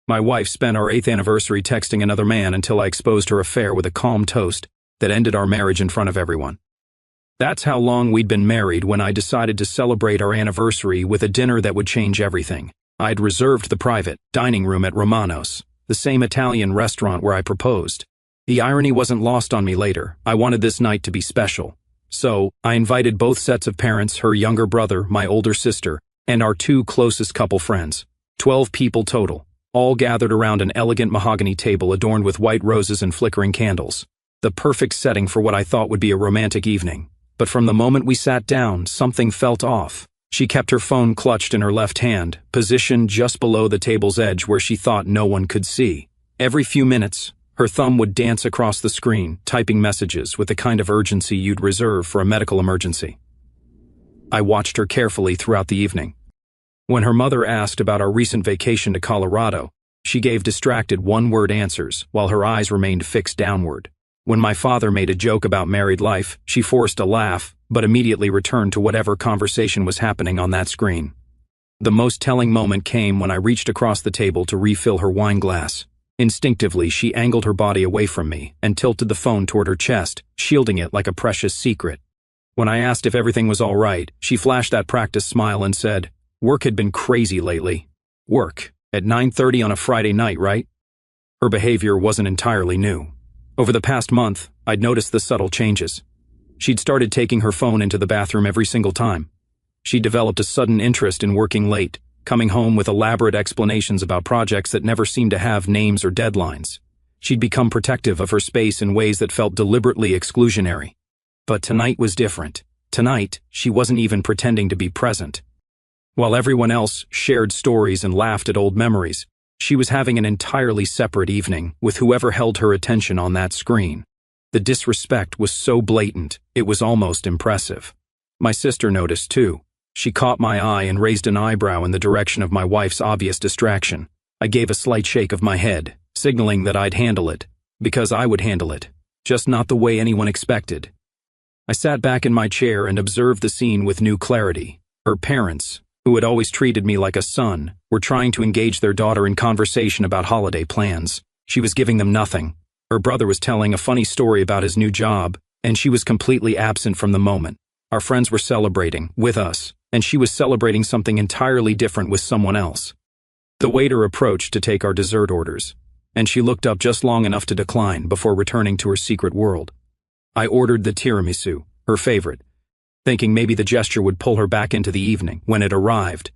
My wife spent our 8th anniversary texting another man until I exposed her affair with a calm toast that ended our marriage in front of everyone. That's how long we'd been married when I decided to celebrate our anniversary with a dinner that would change everything. I'd reserved the private dining room at Romano's, the same Italian restaurant where I proposed. The irony wasn't lost on me later. I wanted this night to be special. So, I invited both sets of parents, her younger brother, my older sister, and our 2 closest couple friends. 12 people total, all gathered around an elegant mahogany table adorned with white roses and flickering candles. The perfect setting for what I thought would be a romantic evening. But from the moment we sat down, something felt off. She kept her phone clutched in her left hand, positioned just below the table's edge where she thought no one could see. Every few minutes, her thumb would dance across the screen, typing messages with the kind of urgency you'd reserve for a medical emergency. I watched her carefully throughout the evening. When her mother asked about our recent vacation to Colorado, she gave distracted one-word answers while her eyes remained fixed downward. When my father made a joke about married life, she forced a laugh, but immediately returned to whatever conversation was happening on that screen. The most telling moment came when I reached across the table to refill her wine glass. Instinctively, she angled her body away from me and tilted the phone toward her chest, shielding it like a precious secret. When I asked if everything was all right, she flashed that practiced smile and said, "Work had been crazy lately." Work? At 9:30 on a Friday night, right? Her behavior wasn't entirely new. Over the past month, I'd noticed the subtle changes. She'd started taking her phone into the bathroom every single time. She'd developed a sudden interest in working late, coming home with elaborate explanations about projects that never seemed to have names or deadlines. She'd become protective of her space in ways that felt deliberately exclusionary. But tonight was different. Tonight, she wasn't even pretending to be present. While everyone else shared stories and laughed at old memories, she was having an entirely separate evening with whoever held her attention on that screen. The disrespect was so blatant, it was almost impressive. My sister noticed too. She caught my eye and raised an eyebrow in the direction of my wife's obvious distraction. I gave a slight shake of my head, signaling that I'd handle it, because I would handle it, just not the way anyone expected. I sat back in my chair and observed the scene with new clarity. Her parents, who had always treated me like a son, were trying to engage their daughter in conversation about holiday plans. She was giving them nothing. Her brother was telling a funny story about his new job, and she was completely absent from the moment. Our friends were celebrating, with us, and she was celebrating something entirely different with someone else. The waiter approached to take our dessert orders, and she looked up just long enough to decline before returning to her secret world. I ordered the tiramisu, her favorite, thinking maybe the gesture would pull her back into the evening. When it arrived,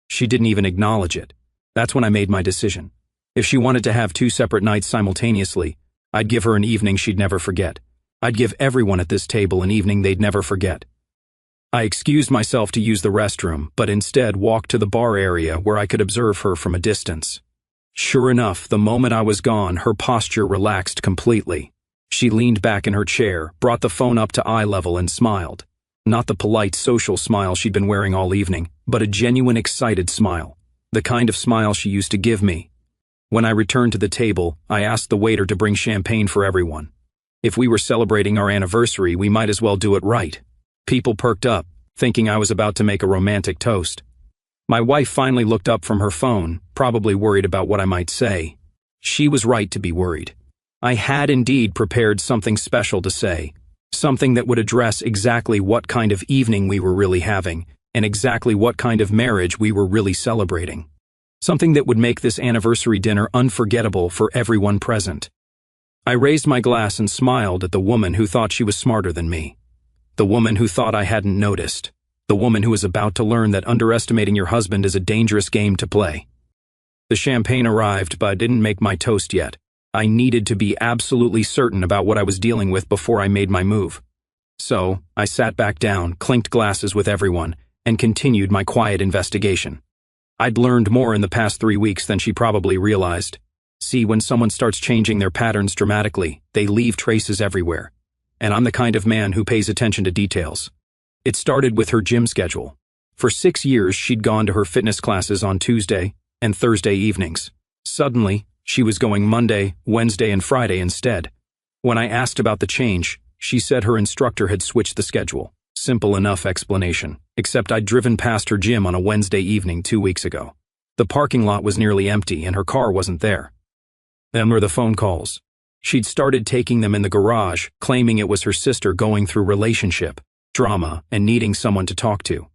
she didn't even acknowledge it. That's when I made my decision. If she wanted to have 2 separate nights simultaneously, I'd give her an evening she'd never forget. I'd give everyone at this table an evening they'd never forget. I excused myself to use the restroom, but instead walked to the bar area where I could observe her from a distance. Sure enough, the moment I was gone, her posture relaxed completely. She leaned back in her chair, brought the phone up to eye level and smiled. Not the polite social smile she'd been wearing all evening, but a genuine excited smile. The kind of smile she used to give me. When I returned to the table, I asked the waiter to bring champagne for everyone. If we were celebrating our anniversary, we might as well do it right. People perked up, thinking I was about to make a romantic toast. My wife finally looked up from her phone, probably worried about what I might say. She was right to be worried. I had indeed prepared something special to say, something that would address exactly what kind of evening we were really having, and exactly what kind of marriage we were really celebrating. Something that would make this anniversary dinner unforgettable for everyone present. I raised my glass and smiled at the woman who thought she was smarter than me. The woman who thought I hadn't noticed. The woman who was about to learn that underestimating your husband is a dangerous game to play. The champagne arrived, but didn't make my toast yet. I needed to be absolutely certain about what I was dealing with before I made my move. So, I sat back down, clinked glasses with everyone, and continued my quiet investigation. I'd learned more in the past 3 weeks than she probably realized. See, when someone starts changing their patterns dramatically, they leave traces everywhere. And I'm the kind of man who pays attention to details. It started with her gym schedule. For 6 years, she'd gone to her fitness classes on Tuesday and Thursday evenings. Suddenly, she was going Monday, Wednesday, and Friday instead. When I asked about the change, she said her instructor had switched the schedule. Simple enough explanation, except I'd driven past her gym on a Wednesday evening 2 weeks ago. The parking lot was nearly empty and her car wasn't there. Then were the phone calls. She'd started taking them in the garage, claiming it was her sister going through relationship drama and needing someone to talk to.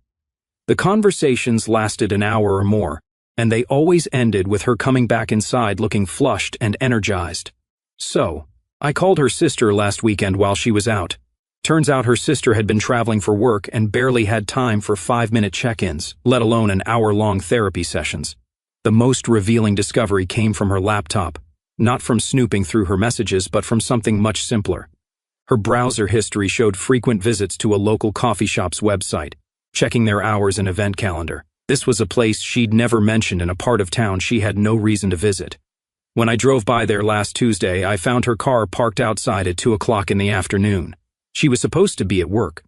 The conversations lasted an hour or more, and they always ended with her coming back inside looking flushed and energized. So, I called her sister last weekend while she was out. Turns out her sister had been traveling for work and barely had time for 5-minute check-ins, let alone an hour-long therapy sessions. The most revealing discovery came from her laptop, not from snooping through her messages but from something much simpler. Her browser history showed frequent visits to a local coffee shop's website, checking their hours and event calendar. This was a place she'd never mentioned in a part of town she had no reason to visit. When I drove by there last Tuesday, I found her car parked outside at 2 o'clock in the afternoon. She was supposed to be at work.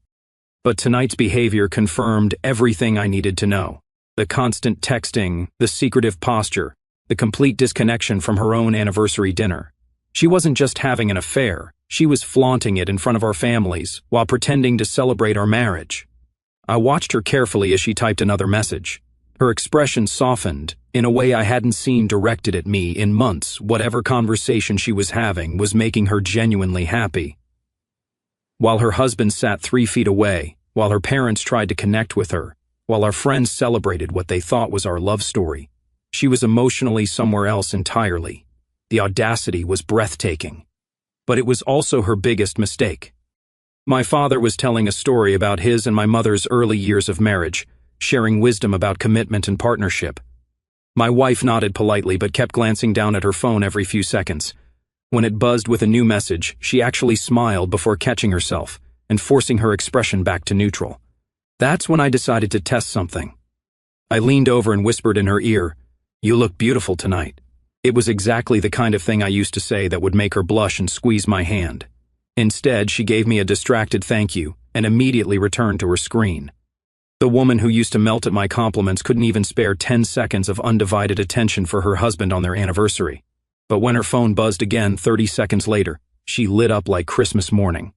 But tonight's behavior confirmed everything I needed to know. The constant texting, the secretive posture, the complete disconnection from her own anniversary dinner. She wasn't just having an affair, she was flaunting it in front of our families while pretending to celebrate our marriage. I watched her carefully as she typed another message. Her expression softened in a way I hadn't seen directed at me in months. Whatever conversation she was having was making her genuinely happy. While her husband sat 3 feet away, while her parents tried to connect with her, while our friends celebrated what they thought was our love story, she was emotionally somewhere else entirely. The audacity was breathtaking. But it was also her biggest mistake. My father was telling a story about his and my mother's early years of marriage, sharing wisdom about commitment and partnership. My wife nodded politely but kept glancing down at her phone every few seconds. When it buzzed with a new message, she actually smiled before catching herself and forcing her expression back to neutral. That's when I decided to test something. I leaned over and whispered in her ear, "You look beautiful tonight." It was exactly the kind of thing I used to say that would make her blush and squeeze my hand. Instead, she gave me a distracted thank you and immediately returned to her screen. The woman who used to melt at my compliments couldn't even spare 10 seconds of undivided attention for her husband on their anniversary. But when her phone buzzed again 30 seconds later, she lit up like Christmas morning.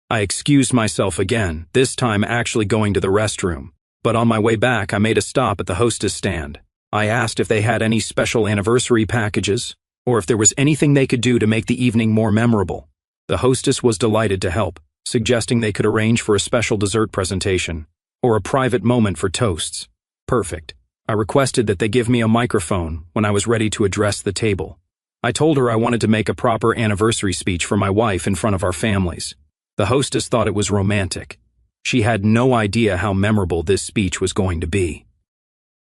I excused myself again, this time actually going to the restroom. But on my way back, I made a stop at the hostess stand. I asked if they had any special anniversary packages, or if there was anything they could do to make the evening more memorable. The hostess was delighted to help, suggesting they could arrange for a special dessert presentation, or a private moment for toasts. Perfect. I requested that they give me a microphone when I was ready to address the table. I told her I wanted to make a proper anniversary speech for my wife in front of our families. The hostess thought it was romantic. She had no idea how memorable this speech was going to be.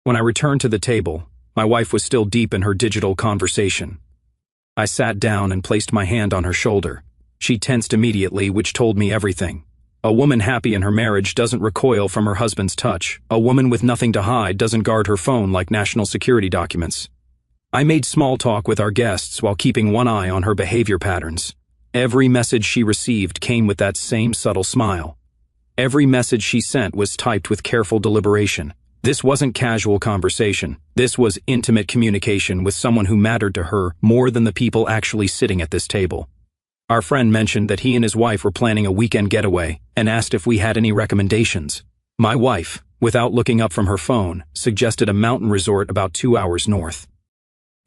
When I returned to the table, my wife was still deep in her digital conversation. I sat down and placed my hand on her shoulder. She tensed immediately, which told me everything. A woman happy in her marriage doesn't recoil from her husband's touch. A woman with nothing to hide doesn't guard her phone like national security documents. I made small talk with our guests while keeping one eye on her behavior patterns. Every message she received came with that same subtle smile. Every message she sent was typed with careful deliberation. This wasn't casual conversation. This was intimate communication with someone who mattered to her more than the people actually sitting at this table. Our friend mentioned that he and his wife were planning a weekend getaway and asked if we had any recommendations. My wife, without looking up from her phone, suggested a mountain resort about 2 hours north.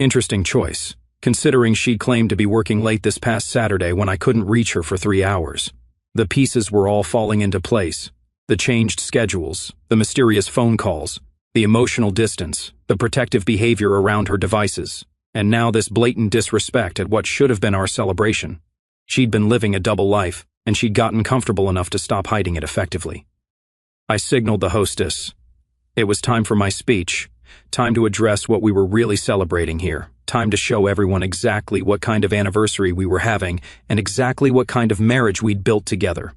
Interesting choice, considering she claimed to be working late this past Saturday when I couldn't reach her for 3 hours. The pieces were all falling into place. The changed schedules, the mysterious phone calls, the emotional distance, the protective behavior around her devices, and now this blatant disrespect at what should have been our celebration. She'd been living a double life, and she'd gotten comfortable enough to stop hiding it effectively. I signaled the hostess. It was time for my speech, time to address what we were really celebrating here, time to show everyone exactly what kind of anniversary we were having and exactly what kind of marriage we'd built together.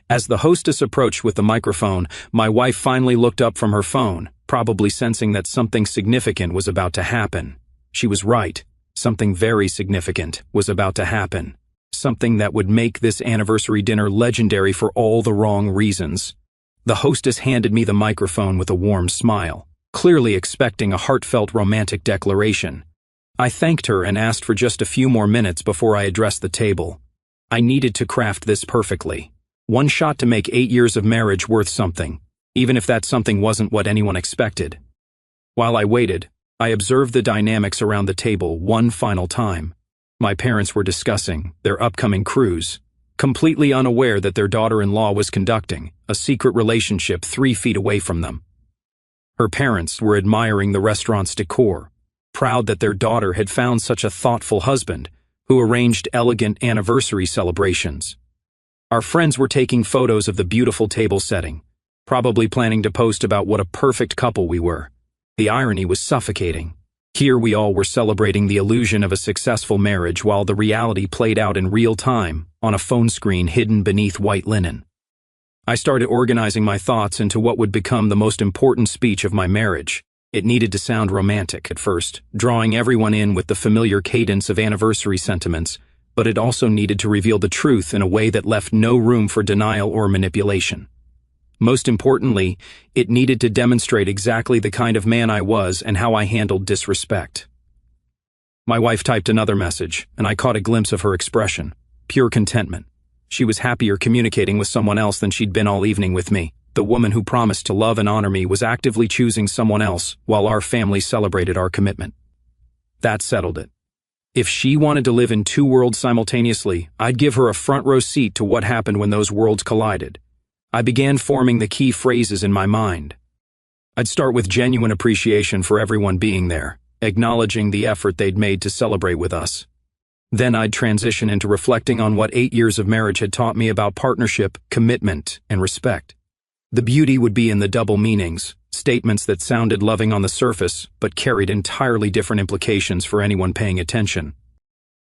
As the hostess approached with the microphone, my wife finally looked up from her phone, probably sensing that something significant was about to happen. She was right. Something very significant was about to happen. Something that would make this anniversary dinner legendary for all the wrong reasons. The hostess handed me the microphone with a warm smile, clearly expecting a heartfelt romantic declaration. I thanked her and asked for just a few more minutes before I addressed the table. I needed to craft this perfectly. One shot to make 8 years of marriage worth something, even if that something wasn't what anyone expected. While I waited, I observed the dynamics around the table one final time. My parents were discussing their upcoming cruise, completely unaware that their daughter-in-law was conducting a secret relationship 3 feet away from them. Her parents were admiring the restaurant's decor, proud that their daughter had found such a thoughtful husband who arranged elegant anniversary celebrations. Our friends were taking photos of the beautiful table setting, probably planning to post about what a perfect couple we were. The irony was suffocating. Here we all were celebrating the illusion of a successful marriage while the reality played out in real time on a phone screen hidden beneath white linen. I started organizing my thoughts into what would become the most important speech of my marriage. It needed to sound romantic at first, drawing everyone in with the familiar cadence of anniversary sentiments, but it also needed to reveal the truth in a way that left no room for denial or manipulation. Most importantly, it needed to demonstrate exactly the kind of man I was and how I handled disrespect. My wife typed another message, and I caught a glimpse of her expression, pure contentment. She was happier communicating with someone else than she'd been all evening with me. The woman who promised to love and honor me was actively choosing someone else while our family celebrated our commitment. That settled it. If she wanted to live in 2 worlds simultaneously, I'd give her a front row seat to what happened when those worlds collided. I began forming the key phrases in my mind. I'd start with genuine appreciation for everyone being there, acknowledging the effort they'd made to celebrate with us. Then I'd transition into reflecting on what 8 years of marriage had taught me about partnership, commitment, and respect. The beauty would be in the double meanings, statements that sounded loving on the surface but carried entirely different implications for anyone paying attention.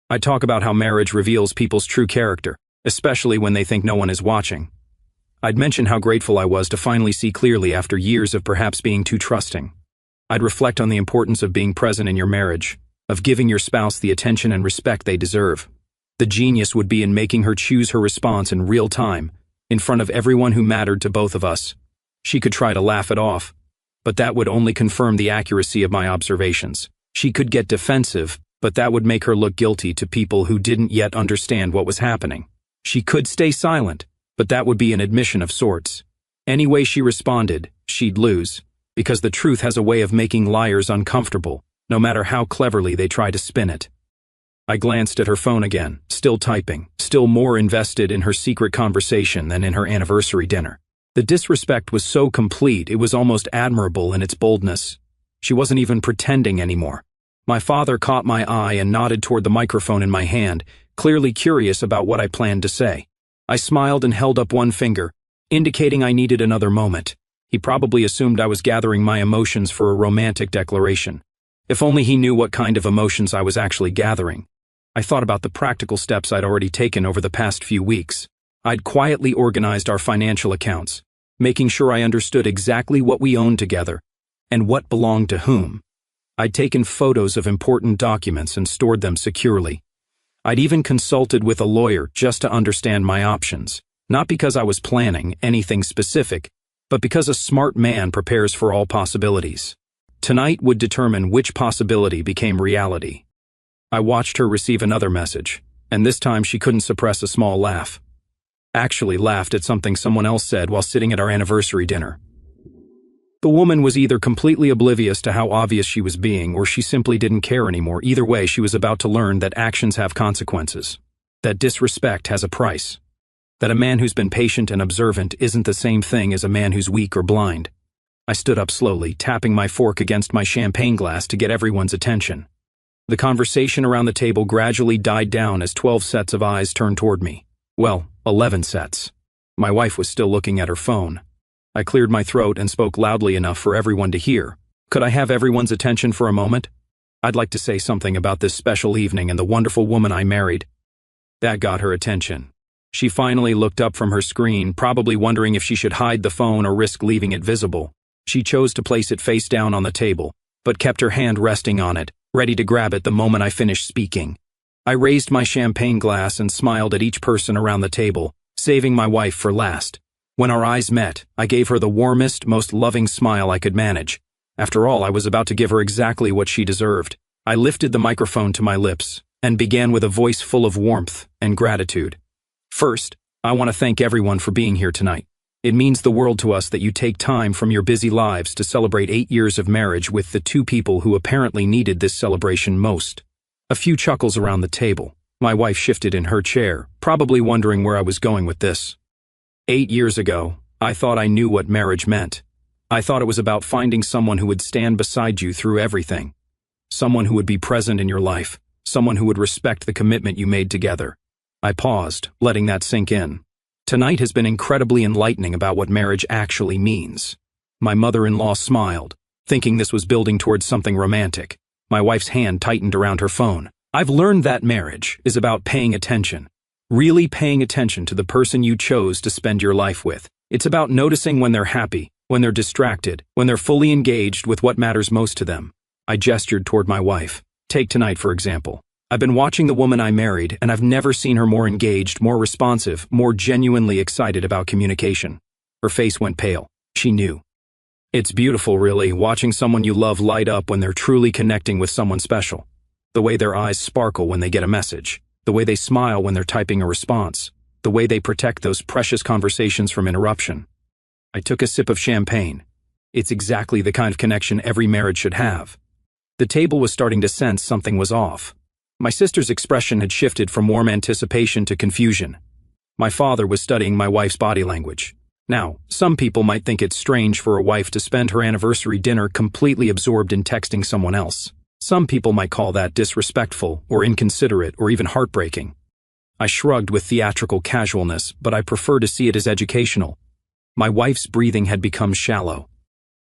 I'd talk about how marriage reveals people's true character, especially when they think no one is watching. I'd mention how grateful I was to finally see clearly after years of perhaps being too trusting. I'd reflect on the importance of being present in your marriage, of giving your spouse the attention and respect they deserve. The genius would be in making her choose her response in real time, in front of everyone who mattered to both of us. She could try to laugh it off, but that would only confirm the accuracy of my observations. She could get defensive, but that would make her look guilty to people who didn't yet understand what was happening. She could stay silent, but that would be an admission of sorts. Any way she responded, she'd lose, because the truth has a way of making liars uncomfortable, no matter how cleverly they try to spin it. I glanced at her phone again, still typing, still more invested in her secret conversation than in her anniversary dinner. The disrespect was so complete, it was almost admirable in its boldness. She wasn't even pretending anymore. My father caught my eye and nodded toward the microphone in my hand, clearly curious about what I planned to say. I smiled and held up one finger, indicating I needed another moment. He probably assumed I was gathering my emotions for a romantic declaration. If only he knew what kind of emotions I was actually gathering. I thought about the practical steps I'd already taken over the past few weeks. I'd quietly organized our financial accounts, making sure I understood exactly what we owned together and what belonged to whom. I'd taken photos of important documents and stored them securely. I'd even consulted with a lawyer just to understand my options, not because I was planning anything specific, but because a smart man prepares for all possibilities. Tonight would determine which possibility became reality. I watched her receive another message, and this time she couldn't suppress a small laugh. Actually laughed at something someone else said while sitting at our anniversary dinner. The woman was either completely oblivious to how obvious she was being, or she simply didn't care anymore. Either way, she was about to learn that actions have consequences, that disrespect has a price, that a man who's been patient and observant isn't the same thing as a man who's weak or blind. I stood up slowly, tapping my fork against my champagne glass to get everyone's attention. The conversation around the table gradually died down as 12 sets of eyes turned toward me. Well, 11 sets. My wife was still looking at her phone. I cleared my throat and spoke loudly enough for everyone to hear. Could I have everyone's attention for a moment? I'd like to say something about this special evening and the wonderful woman I married. That got her attention. She finally looked up from her screen, probably wondering if she should hide the phone or risk leaving it visible. She chose to place it face down on the table, but kept her hand resting on it, ready to grab it the moment I finished speaking. I raised my champagne glass and smiled at each person around the table, saving my wife for last. When our eyes met, I gave her the warmest, most loving smile I could manage. After all, I was about to give her exactly what she deserved. I lifted the microphone to my lips and began with a voice full of warmth and gratitude. First, I want to thank everyone for being here tonight. It means the world to us that you take time from your busy lives to celebrate 8 years of marriage with the two people who apparently needed this celebration most. A few chuckles around the table. My wife shifted in her chair, probably wondering where I was going with this. 8 years ago, I thought I knew what marriage meant. I thought it was about finding someone who would stand beside you through everything. Someone who would be present in your life. Someone who would respect the commitment you made together. I paused, letting that sink in. Tonight has been incredibly enlightening about what marriage actually means. My mother-in-law smiled, thinking this was building towards something romantic. My wife's hand tightened around her phone. I've learned that marriage is about paying attention. Really paying attention to the person you chose to spend your life with. It's about noticing when they're happy, when they're distracted, when they're fully engaged with what matters most to them. I gestured toward my wife. Take tonight, for example. I've been watching the woman I married, and I've never seen her more engaged, more responsive, more genuinely excited about communication. Her face went pale. She knew. It's beautiful, really, watching someone you love light up when they're truly connecting with someone special. The way their eyes sparkle when they get a message. The way they smile when they're typing a response. The way they protect those precious conversations from interruption. I took a sip of champagne. It's exactly the kind of connection every marriage should have. The table was starting to sense something was off. My sister's expression had shifted from warm anticipation to confusion. My father was studying my wife's body language. Now, some people might think it's strange for a wife to spend her anniversary dinner completely absorbed in texting someone else. Some people might call that disrespectful or inconsiderate or even heartbreaking. I shrugged with theatrical casualness, but I prefer to see it as educational. My wife's breathing had become shallow.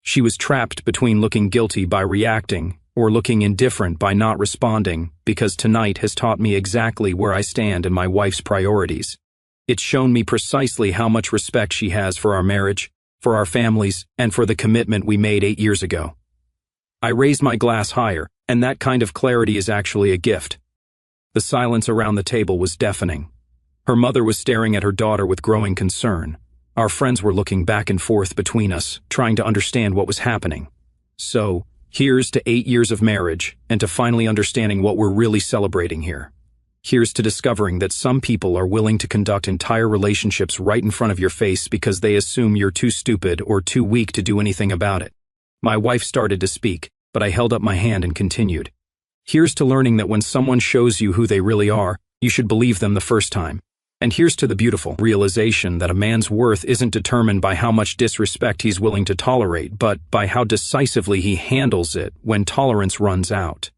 She was trapped between looking guilty by reacting or looking indifferent by not responding, because tonight has taught me exactly where I stand in my wife's priorities. It's shown me precisely how much respect she has for our marriage, for our families, and for the commitment we made 8 years ago. I raised my glass higher, and that kind of clarity is actually a gift. The silence around the table was deafening. Her mother was staring at her daughter with growing concern. Our friends were looking back and forth between us, trying to understand what was happening. So, here's to 8 years of marriage, and to finally understanding what we're really celebrating here. Here's to discovering that some people are willing to conduct entire relationships right in front of your face because they assume you're too stupid or too weak to do anything about it. My wife started to speak, but I held up my hand and continued. Here's to learning that when someone shows you who they really are, you should believe them the first time. And here's to the beautiful realization that a man's worth isn't determined by how much disrespect he's willing to tolerate, but by how decisively he handles it when tolerance runs out.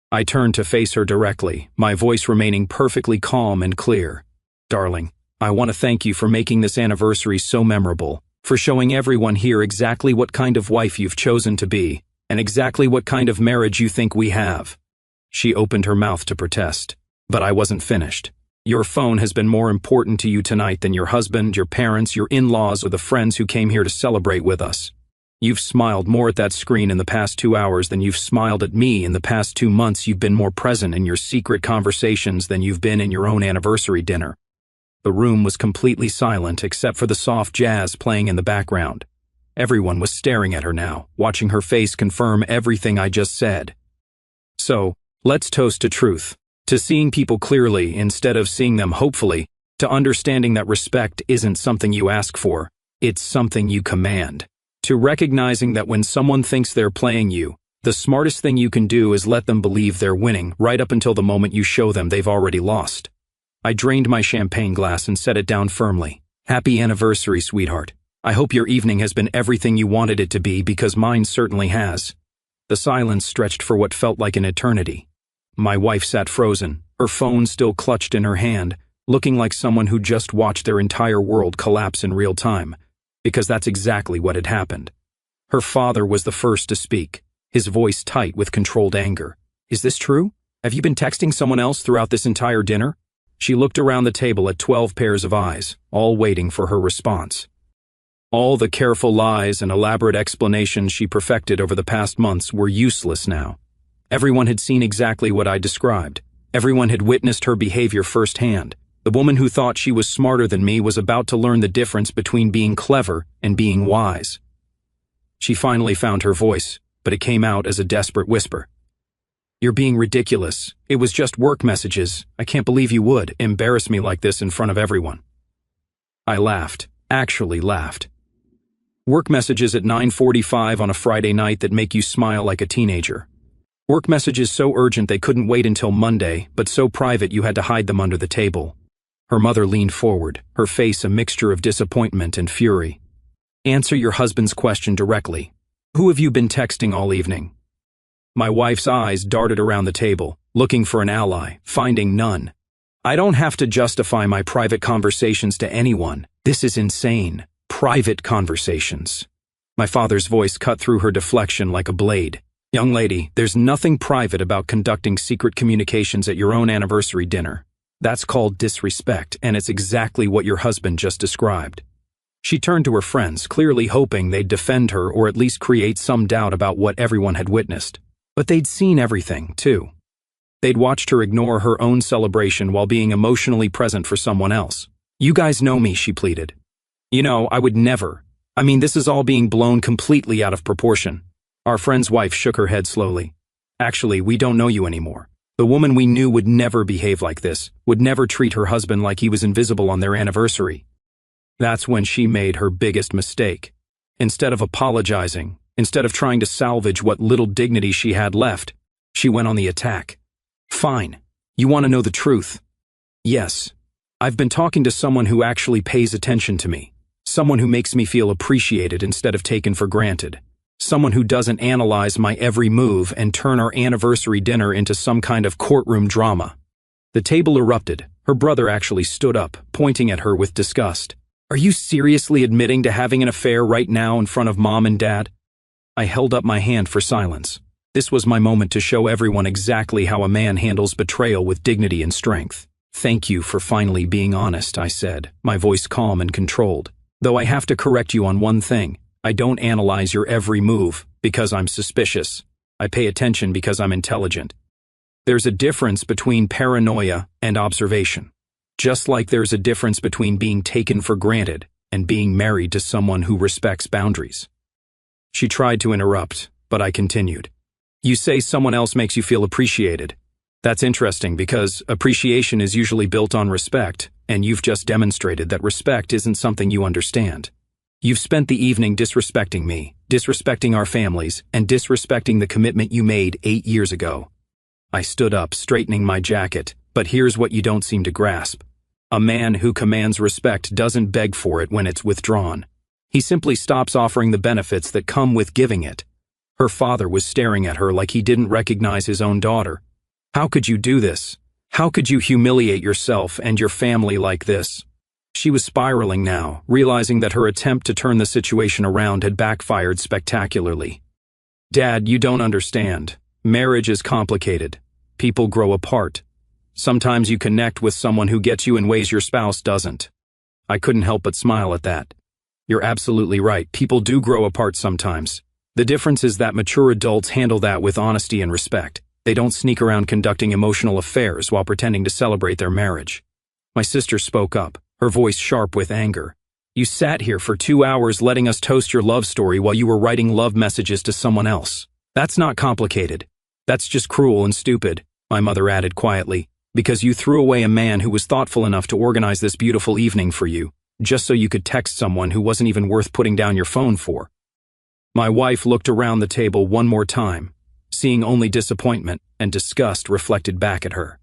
I turned to face her directly, my voice remaining perfectly calm and clear. Darling, I want to thank you for making this anniversary so memorable, for showing everyone here exactly what kind of wife you've chosen to be, and exactly what kind of marriage you think we have. She opened her mouth to protest, but I wasn't finished. Your phone has been more important to you tonight than your husband, your parents, your in-laws, or the friends who came here to celebrate with us. You've smiled more at that screen in the past 2 hours than you've smiled at me in the past 2 months. You've been more present in your secret conversations than you've been in your own anniversary dinner. The room was completely silent except for the soft jazz playing in the background. Everyone was staring at her now, watching her face confirm everything I just said. So, let's toast to truth. To seeing people clearly instead of seeing them hopefully, to understanding that respect isn't something you ask for, it's something you command. To recognizing that when someone thinks they're playing you, the smartest thing you can do is let them believe they're winning right up until the moment you show them they've already lost. I drained my champagne glass and set it down firmly. Happy anniversary, sweetheart. I hope your evening has been everything you wanted it to be, because mine certainly has. The silence stretched for what felt like an eternity. My wife sat frozen, her phone still clutched in her hand, looking like someone who just watched their entire world collapse in real time, because that's exactly what had happened. Her father was the first to speak, his voice tight with controlled anger. Is this true? Have you been texting someone else throughout this entire dinner? She looked around the table at 12 pairs of eyes, all waiting for her response. All the careful lies and elaborate explanations she perfected over the past months were useless now. Everyone had seen exactly what I described. Everyone had witnessed her behavior firsthand. The woman who thought she was smarter than me was about to learn the difference between being clever and being wise. She finally found her voice, but it came out as a desperate whisper. You're being ridiculous. It was just work messages. I can't believe you would embarrass me like this in front of everyone. I laughed. actually laughed. Work messages at 9:45 on a Friday night that make you smile like a teenager. Work messages so urgent they couldn't wait until Monday, but so private you had to hide them under the table. Her mother leaned forward, her face a mixture of disappointment and fury. Answer your husband's question directly. Who have you been texting all evening? My wife's eyes darted around the table, looking for an ally, finding none. I don't have to justify my private conversations to anyone. This is insane. Private conversations. My father's voice cut through her deflection like a blade. Young lady, there's nothing private about conducting secret communications at your own anniversary dinner. That's called disrespect, and it's exactly what your husband just described. She turned to her friends, clearly hoping they'd defend her or at least create some doubt about what everyone had witnessed. But they'd seen everything, too. They'd watched her ignore her own celebration while being emotionally present for someone else. You guys know me, she pleaded. You know, I would never. I mean, this is all being blown completely out of proportion. Our friend's wife shook her head slowly. Actually, we don't know you anymore. The woman we knew would never behave like this, would never treat her husband like he was invisible on their anniversary. That's when she made her biggest mistake. Instead of apologizing, instead of trying to salvage what little dignity she had left, she went on the attack. Fine. You want to know the truth? Yes. I've been talking to someone who actually pays attention to me. Someone who makes me feel appreciated instead of taken for granted. Someone who doesn't analyze my every move and turn our anniversary dinner into some kind of courtroom drama. The table erupted. Her brother actually stood up, pointing at her with disgust. Are you seriously admitting to having an affair right now in front of Mom and Dad? I held up my hand for silence. This was my moment to show everyone exactly how a man handles betrayal with dignity and strength. Thank you for finally being honest, I said, my voice calm and controlled. Though I have to correct you on one thing. I don't analyze your every move because I'm suspicious. I pay attention because I'm intelligent. There's a difference between paranoia and observation. Just like there's a difference between being taken for granted and being married to someone who respects boundaries. She tried to interrupt, but I continued. You say someone else makes you feel appreciated. That's interesting because appreciation is usually built on respect, and you've just demonstrated that respect isn't something you understand. You've spent the evening disrespecting me, disrespecting our families, and disrespecting the commitment you made 8 years ago. I stood up, straightening my jacket, but here's what you don't seem to grasp. A man who commands respect doesn't beg for it when it's withdrawn. He simply stops offering the benefits that come with giving it. Her father was staring at her like he didn't recognize his own daughter. How could you do this? How could you humiliate yourself and your family like this? She was spiraling now, realizing that her attempt to turn the situation around had backfired spectacularly. Dad, you don't understand. Marriage is complicated. People grow apart. Sometimes you connect with someone who gets you in ways your spouse doesn't. I couldn't help but smile at that. You're absolutely right. People do grow apart sometimes. The difference is that mature adults handle that with honesty and respect. They don't sneak around conducting emotional affairs while pretending to celebrate their marriage. My sister spoke up, her voice sharp with anger. You sat here for 2 hours letting us toast your love story while you were writing love messages to someone else. That's not complicated. That's just cruel and stupid, my mother added quietly, because you threw away a man who was thoughtful enough to organize this beautiful evening for you, just so you could text someone who wasn't even worth putting down your phone for. My wife looked around the table one more time, seeing only disappointment and disgust reflected back at her.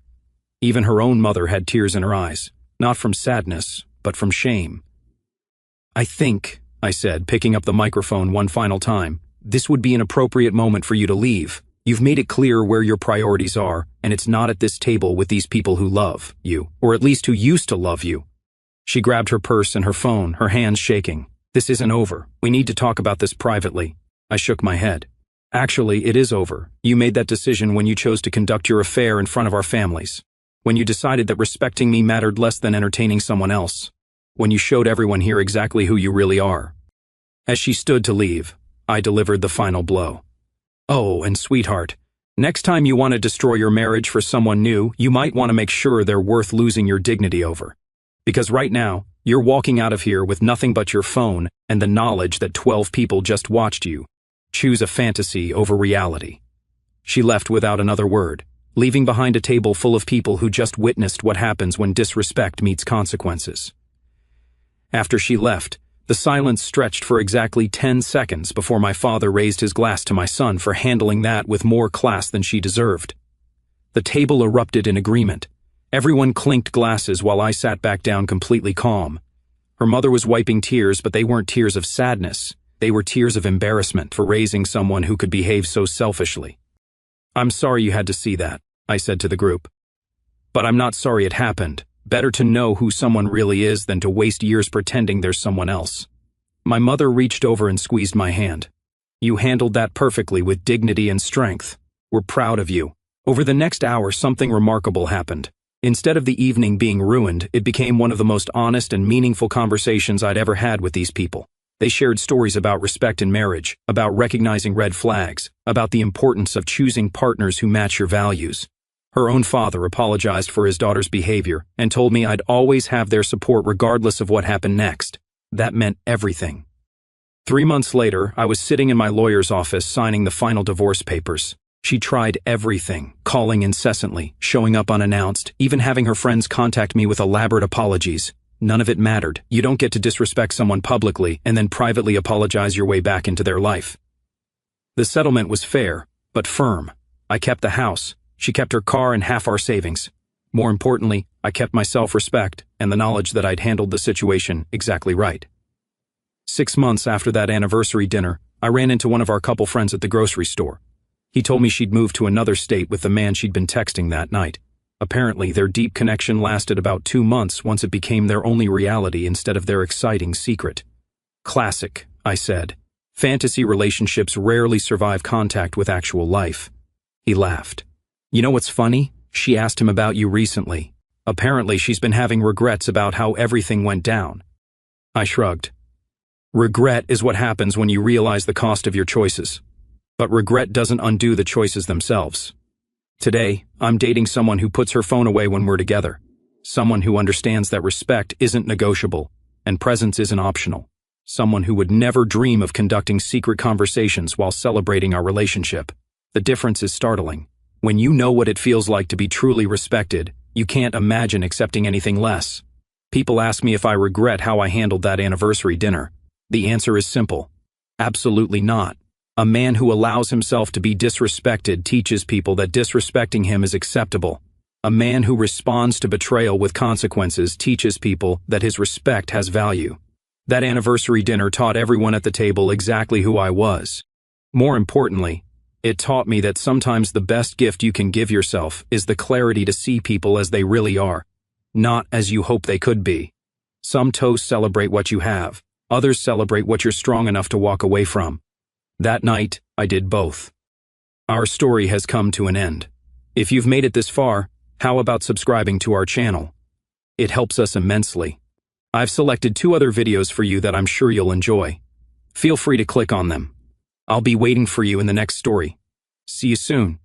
Even her own mother had tears in her eyes, not from sadness, but from shame. I think, I said, picking up the microphone one final time, this would be an appropriate moment for you to leave. You've made it clear where your priorities are, and it's not at this table with these people who love you, or at least who used to love you. She grabbed her purse and her phone, her hands shaking. This isn't over. We need to talk about this privately. I shook my head. Actually, it is over. You made that decision when you chose to conduct your affair in front of our families. When you decided that respecting me mattered less than entertaining someone else. When you showed everyone here exactly who you really are. As she stood to leave, I delivered the final blow. Oh, and sweetheart, next time you want to destroy your marriage for someone new, you might want to make sure they're worth losing your dignity over. Because right now, you're walking out of here with nothing but your phone and the knowledge that 12 people just watched you. Choose a fantasy over reality. She left without another word, leaving behind a table full of people who just witnessed what happens when disrespect meets consequences. After she left, the silence stretched for exactly 10 seconds before my father raised his glass to my son for handling that with more class than she deserved. The table erupted in agreement. Everyone clinked glasses while I sat back down completely calm. Her mother was wiping tears, but they weren't tears of sadness. They were tears of embarrassment for raising someone who could behave so selfishly. "I'm sorry you had to see that," I said to the group. "But I'm not sorry it happened. Better to know who someone really is than to waste years pretending there's someone else." My mother reached over and squeezed my hand. "You handled that perfectly with dignity and strength. We're proud of you." Over the next hour, something remarkable happened. Instead of the evening being ruined, it became one of the most honest and meaningful conversations I'd ever had with these people. They shared stories about respect in marriage, about recognizing red flags, about the importance of choosing partners who match your values. Her own father apologized for his daughter's behavior and told me I'd always have their support regardless of what happened next. That meant everything. 3 months later, I was sitting in my lawyer's office signing the final divorce papers. She tried everything, calling incessantly, showing up unannounced, even having her friends contact me with elaborate apologies. None of it mattered. You don't get to disrespect someone publicly and then privately apologize your way back into their life. The settlement was fair, but firm. I kept the house. She kept her car and half our savings. More importantly, I kept my self-respect and the knowledge that I'd handled the situation exactly right. 6 months after that anniversary dinner, I ran into one of our couple friends at the grocery store. He told me she'd moved to another state with the man she'd been texting that night. Apparently, their deep connection lasted about 2 months once it became their only reality instead of their exciting secret. "Classic," I said. "Fantasy relationships rarely survive contact with actual life." He laughed. "You know what's funny? She asked him about you recently. Apparently, she's been having regrets about how everything went down." I shrugged. "Regret is what happens when you realize the cost of your choices. But regret doesn't undo the choices themselves. Today, I'm dating someone who puts her phone away when we're together. Someone who understands that respect isn't negotiable and presence isn't optional. Someone who would never dream of conducting secret conversations while celebrating our relationship. The difference is startling. When you know what it feels like to be truly respected, you can't imagine accepting anything less. People ask me if I regret how I handled that anniversary dinner. The answer is simple. Absolutely not. A man who allows himself to be disrespected teaches people that disrespecting him is acceptable. A man who responds to betrayal with consequences teaches people that his respect has value. That anniversary dinner taught everyone at the table exactly who I was. More importantly, it taught me that sometimes the best gift you can give yourself is the clarity to see people as they really are, not as you hope they could be. Some toasts celebrate what you have, others celebrate what you're strong enough to walk away from. That night, I did both. Our story has come to an end. If you've made it this far, how about subscribing to our channel? It helps us immensely. I've selected 2 other videos for you that I'm sure you'll enjoy. Feel free to click on them. I'll be waiting for you in the next story. See you soon.